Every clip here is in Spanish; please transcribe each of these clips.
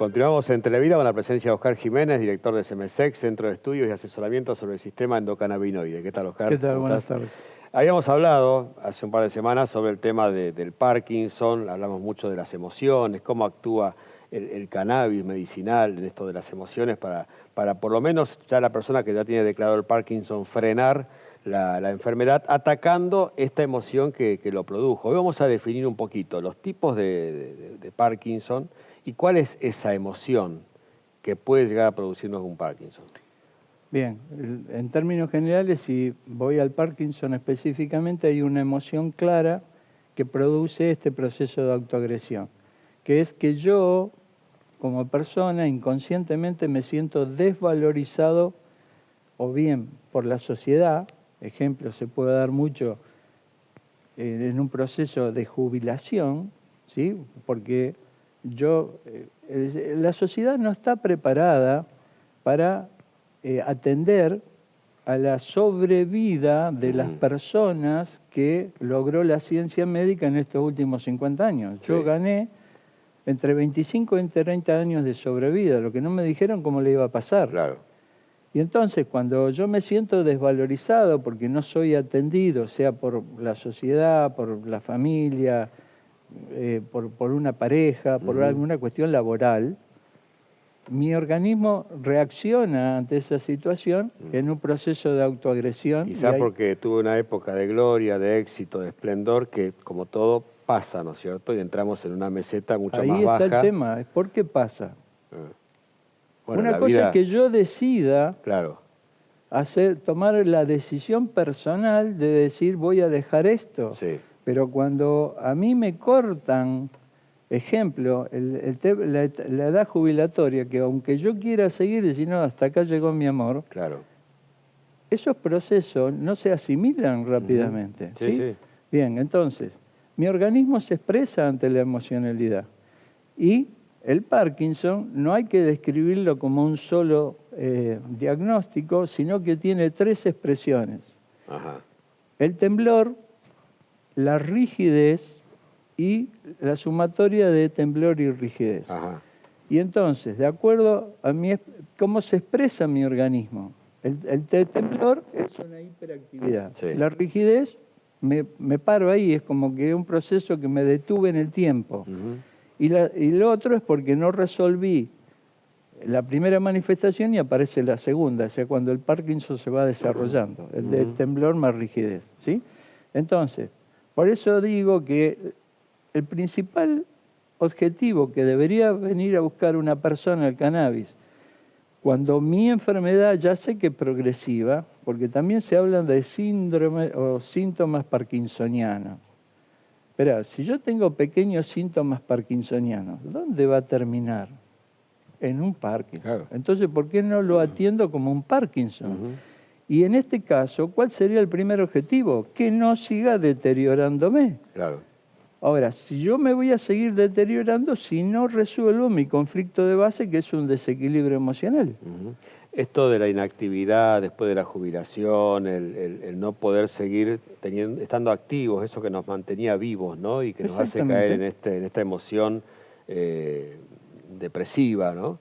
Continuamos en Televida con la presencia de Oscar Jiménez, director de CEMESEC, Centro de Estudios y Asesoramiento sobre el Sistema Endocannabinoide. ¿Qué tal, Oscar? ¿Qué tal? Buenas tardes. Habíamos hablado hace un par de semanas sobre el tema del Parkinson, hablamos mucho de las emociones, cómo actúa el cannabis medicinal en esto de las emociones para por lo menos ya la persona que ya tiene declarado el Parkinson frenar la enfermedad atacando esta emoción que lo produjo. Hoy vamos a definir un poquito los tipos de Parkinson y cuál es esa emoción que puede llegar a producirnos un Parkinson. Bien, en términos generales, si voy al Parkinson específicamente, hay una emoción clara que produce este proceso de autoagresión, que es que yo, como persona, inconscientemente me siento desvalorizado o bien por la sociedad, ejemplo, se puede dar mucho en un proceso de jubilación, ¿sí? Porque la sociedad no está preparada para atender a la sobrevida de las personas que logró la ciencia médica en estos últimos 50 años. Sí. Yo gané entre 25 y 30 años de sobrevida, lo que no me dijeron cómo le iba a pasar. Claro. Y entonces cuando yo me siento desvalorizado porque no soy atendido, sea por la sociedad, por la familia, por una pareja, por alguna cuestión laboral, mi organismo reacciona ante esa situación en un proceso de autoagresión. Quizá porque tuve una época de gloria, de éxito, de esplendor, que como todo pasa, ¿no es cierto? Y entramos en una meseta mucho más baja. Ahí está el tema, es por qué pasa. Bueno, una cosa es que yo decida tomar la decisión personal de decir voy a dejar esto. Sí. Pero cuando a mí me cortan, ejemplo, la edad jubilatoria, que aunque yo quiera seguir diciendo hasta acá llegó mi amor, esos procesos no se asimilan rápidamente. Sí, sí. Bien, entonces, mi organismo se expresa ante la emocionalidad. Y el Parkinson no hay que describirlo como un solo diagnóstico, sino que tiene 3 expresiones. El temblor, la rigidez y la sumatoria de temblor y rigidez. Y entonces, de acuerdo a cómo se expresa mi organismo, el temblor es una hiperactividad. Sí. La rigidez, me paro ahí, es como que es un proceso que me detuve en el tiempo. Y lo otro es porque no resolví la primera manifestación y aparece la segunda, o sea, cuando el Parkinson se va desarrollando, el de temblor más rigidez, ¿sí? Entonces, por eso digo que el principal objetivo que debería venir a buscar una persona al cannabis, cuando mi enfermedad ya sé que es progresiva, porque también se hablan de síndrome o síntomas parkinsonianos. Espera, si yo tengo pequeños síntomas parkinsonianos, ¿dónde va a terminar? En un Parkinson. Claro. Entonces, ¿por qué no lo atiendo como un Parkinson? Y en este caso, ¿cuál sería el primer objetivo? Que no siga deteriorándome. Claro. Ahora, si yo me voy a seguir deteriorando si no resuelvo mi conflicto de base, que es un desequilibrio emocional. Esto de la inactividad después de la jubilación, el no poder seguir estando activos, eso que nos mantenía vivos, ¿no? Y que nos hace caer en esta emoción depresiva, ¿no?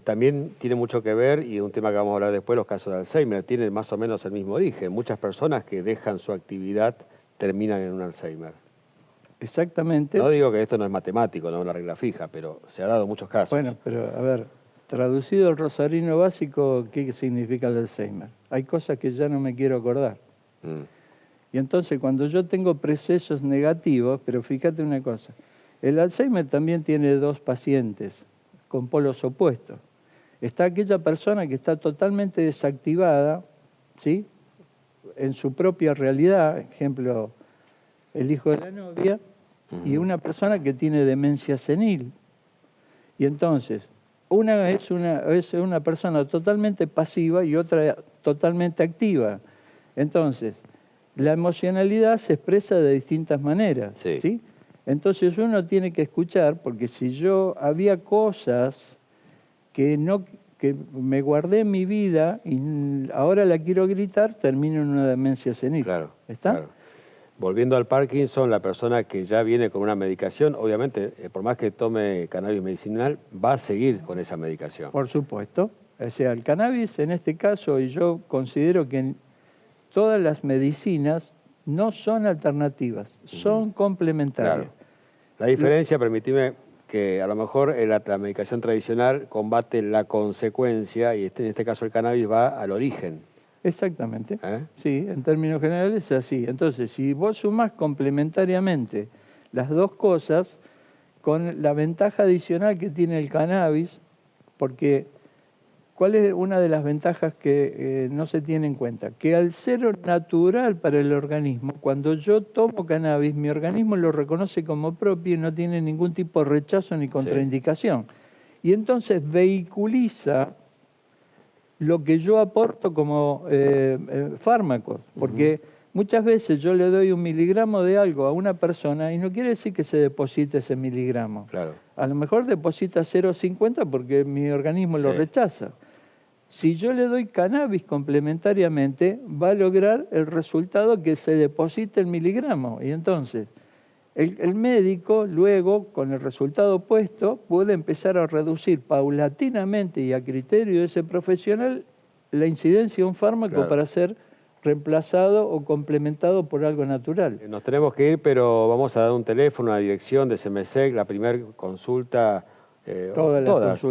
También tiene mucho que ver, y es un tema que vamos a hablar después, los casos de Alzheimer, tienen más o menos el mismo origen. Muchas personas que dejan su actividad terminan en un Alzheimer. Exactamente. No digo que esto no es matemático, no es una regla fija, pero se ha dado muchos casos. Bueno, pero a ver, traducido al rosarino básico, ¿qué significa el Alzheimer? Hay cosas que ya no me quiero acordar. Y entonces cuando yo tengo procesos negativos, pero fíjate una cosa, el Alzheimer también tiene 2 pacientes con polos opuestos. Está aquella persona que está totalmente desactivada, ¿sí?, en su propia realidad, ejemplo, el hijo de la novia, y una persona que tiene demencia senil. Y entonces, una es una persona totalmente pasiva y otra totalmente activa. Entonces, la emocionalidad se expresa de distintas maneras, ¿sí? Entonces uno tiene que escuchar, porque si yo había cosas que me guardé en mi vida y ahora la quiero gritar, termino en una demencia senil. Claro. ¿Está? Claro. Volviendo al Parkinson, la persona que ya viene con una medicación, obviamente, por más que tome cannabis medicinal, va a seguir con esa medicación. Por supuesto. O sea, el cannabis en este caso, y yo considero que todas las medicinas no son alternativas, son complementarias. Claro. La diferencia, permíteme, que a lo mejor la medicación tradicional combate la consecuencia y en este caso el cannabis va al origen. Exactamente. Sí, en términos generales es así. Entonces, si vos sumás complementariamente las dos cosas, con la ventaja adicional que tiene el cannabis, porque ¿cuál es una de las ventajas que no se tiene en cuenta? Que al ser natural para el organismo, cuando yo tomo cannabis, mi organismo lo reconoce como propio y no tiene ningún tipo de rechazo ni contraindicación. Sí. Y entonces vehiculiza lo que yo aporto como fármacos, porque muchas veces yo le doy 1 miligramo de algo a una persona y no quiere decir que se deposite ese miligramo. Claro. A lo mejor deposita 0,50 porque mi organismo lo rechaza. Si yo le doy cannabis complementariamente, va a lograr el resultado que se deposite el miligramo. Y entonces, el médico luego, con el resultado opuesto, puede empezar a reducir paulatinamente y a criterio de ese profesional la incidencia de un fármaco para ser reemplazado o complementado por algo natural. Nos tenemos que ir, pero vamos a dar un teléfono, una dirección de SEMESEC, la primera consulta. Todas son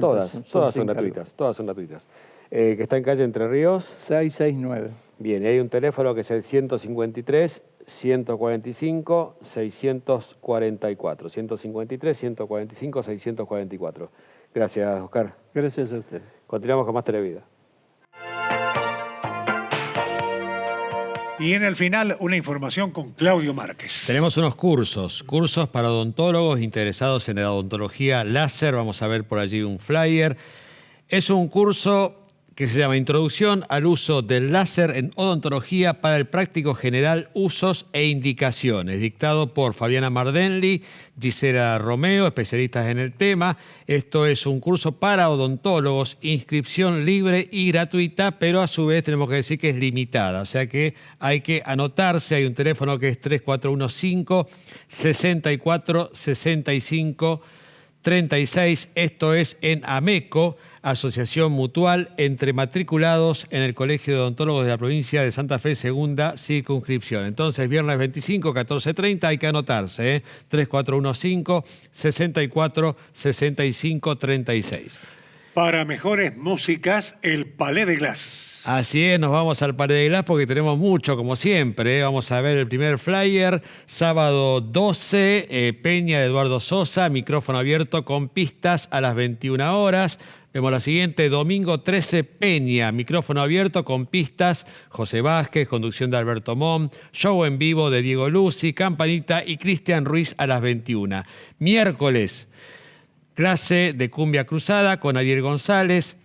gratuitas. Todas son gratuitas. Que está en calle Entre Ríos. 669. Bien, y hay un teléfono que es el 153 145 644. 153 145 644. Gracias, Oscar. Gracias a usted. Continuamos con más Televida. Y en el final, una información con Claudio Márquez. Tenemos unos cursos para odontólogos interesados en la odontología láser. Vamos a ver por allí un flyer. Es un curso que se llama Introducción al uso del láser en odontología para el práctico general, usos e indicaciones, dictado por Fabiana Mardenli, Gisela Romeo, especialistas en el tema. Esto es un curso para odontólogos, inscripción libre y gratuita, pero a su vez tenemos que decir que es limitada, o sea que hay que anotarse. Hay un teléfono que es 3415 64 65 36. Esto es en AMECO, Asociación Mutual entre Matriculados en el Colegio de Odontólogos de la Provincia de Santa Fe, segunda circunscripción. Entonces, viernes 25, 14:30, hay que anotarse, 3415 64 65 36. Para mejores músicas, el Palais de Glass. Así es, nos vamos al Palais de Glass porque tenemos mucho, como siempre. Vamos a ver el primer flyer, sábado 12, Peña de Eduardo Sosa, micrófono abierto con pistas a las 21 horas. Vemos la siguiente, domingo 13, Peña, micrófono abierto con pistas, José Vázquez, conducción de Alberto Mon, show en vivo de Diego Lucy, Campanita y Cristian Ruiz a las 21. Miércoles, clase de cumbia cruzada con Ariel González.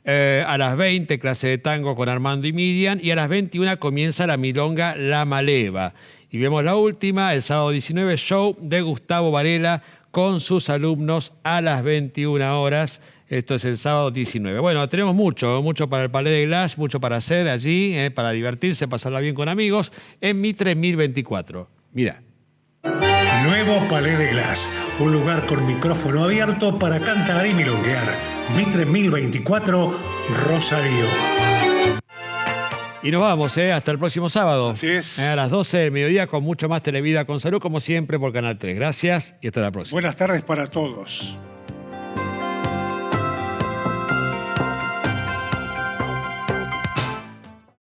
A las 20, clase de tango con Armando y Miriam. Y a las 21 comienza la milonga La Maleva. Y vemos la última, el sábado 19, show de Gustavo Varela con sus alumnos a las 21 horas. Esto es el sábado 19. Bueno, tenemos mucho para el Palais de Glass, mucho para hacer allí, para divertirse, pasarla bien con amigos, en Mitre 1024. Mirá. Nuevo Palais de Glass, un lugar con micrófono abierto para cantar y milonguear. Mitre 1024, Rosario. Y nos vamos, hasta el próximo sábado. Así es. A las 12 del mediodía con mucho más Televida con Salud, como siempre, por Canal 3. Gracias y hasta la próxima. Buenas tardes para todos.